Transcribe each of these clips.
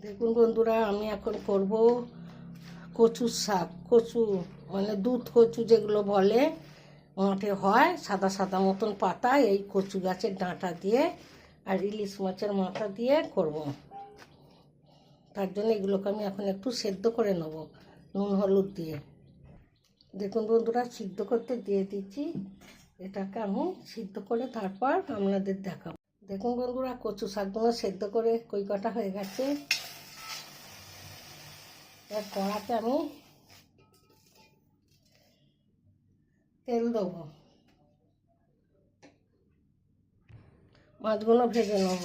দেখুন বন্ধুরা, আমি এখন করব কচুর শাক। কচু মানে দুধ কচু যেগুলো বলে, মাঠে হয় সাদা সাদা মতন পাতা, এই কচু গাছের ডাঁটা দিয়ে আর ইলিশ মাছের মাথা দিয়ে করব। তার জন্য এগুলোকে আমি এখন একটু সেদ্ধ করে নেব নুন হলুদ দিয়ে। দেখুন বন্ধুরা, সিদ্ধ করতে দিয়ে দিচ্ছি। এটাকে আমি সিদ্ধ করে তারপর আপনাদের দেখাবো। দেখুন বন্ধুরা, কচু শাকগুলো সেদ্ধ করে কই কটা হয়ে গেছে। এবার কড়াতে আমি তেল দেবো, মাছগুলো ভেজে নেব।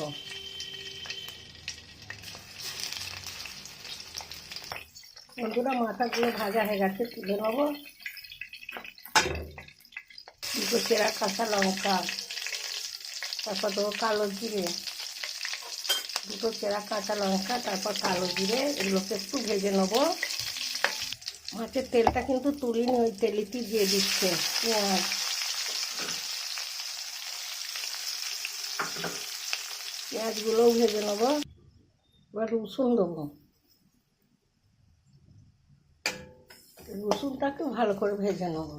বন্ধুরা, মাথাগুলো ভাজা হয়ে গেছে, তুলে নেবো। দুটো চেরা কাঁচা লঙ্কা, তারপর দেবো কালো জিরে, দুটো চেরা কাঁচা লঙ্কা, তারপর কালো জিরে, এগুলোকে একটু ভেজে নেবো। মাছের তেলটা কিন্তু তুলিনি, ওই তেলেতেই দিয়ে দিচ্ছে পেঁয়াজ। পেঁয়াজগুলোও ভেজে নেবো। এবার রসুন দেবো, রসুনটাকে ভালো করে ভেজে নেবো।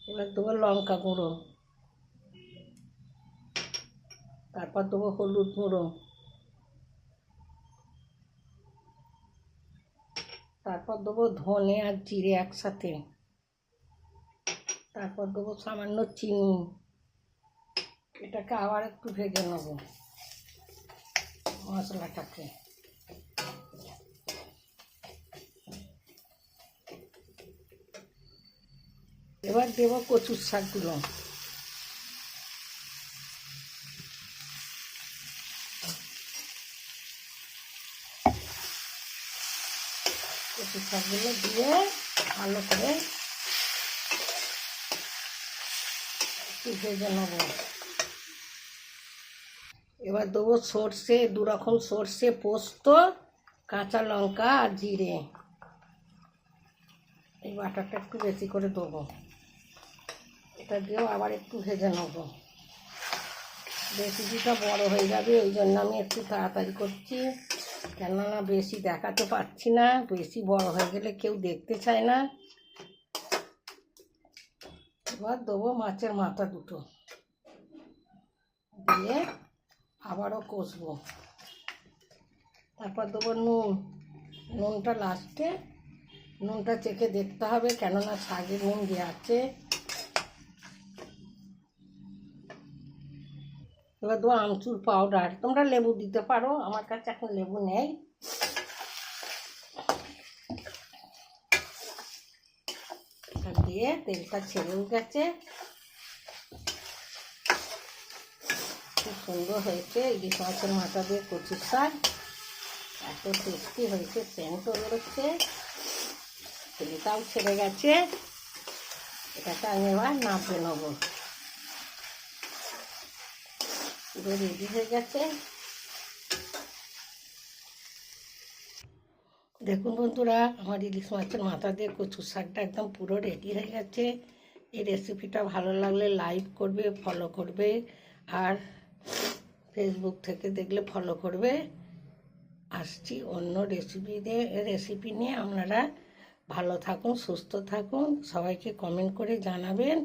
এবার দেবো লঙ্কা গুঁড়ো, তারপর দেবো হলুদ গুঁড়ো, তারপর দেবো ধনে আর জিরে একসাথে, তারপর দেবো সামান্য চিনি। এটাকে আবার একটু ভেজে নেব মশলাটাকে। এবার দেবো কচুর শাকগুলো, কচুর শাকগুলো দিয়ে ভালো করে একটু ভেজে নেব। এবার দেবো সর্ষে, দু রকম সর্ষে, পোস্ত, কাঁচা লঙ্কা আর জিরে। এই বাটাটা একটু বেশি করে দেবো। এটা দিয়েও আবার একটু ভেজে নেব। রেসিপিটা বড় হয়ে যাবে, ওই জন্য আমি একটু তাড়াতাড়ি করছি, কেননা বেশি দেখাতে পারছি না। বেশি বড় হয়ে গেলে কেউ দেখতে চায় না। এবার দেবো মাছের মাথা দুটো, দিয়ে আবারও কষবো। তারপর দেবো নুন, নুনটা লাস্টে, নুনটা চেখে দেখতে হবে, কেননা শাকে নুন দেওয়া আছে। এবার দেবো আমচুর পাউডার, তোমরা লেবু দিতে পারো, আমার কাছে এখন লেবু নেই। দিয়ে তেলটা ছেড়েও গেছে, খুব সুন্দর হয়েছে ইলিশ মাছের মাথা দিয়ে কচুর শাক। এত টেস্টি হয়েছে, সেন্টও বেরোচ্ছে, তেলটাও ছেড়ে গেছে। এটাকে আমি এবার নাড়তে নেবো। পুরো রেডি হয়ে গেছে। দেখুন বন্ধুরা, আমার ইলিশ মাছের মাথা দিয়ে কচুর শাকটা একদম পুরো রেডি হয়ে গেছে। এই রেসিপিটা ভালো লাগলে লাইক করবে, ফলো করবে, আর ফেসবুক থেকে দেখলে ফলো করবে। আসছি অন্য রেসিপি নিয়ে। আপনারা ভালো থাকুন, সুস্থ থাকুন, সবাইকে কমেন্ট করে জানাবেন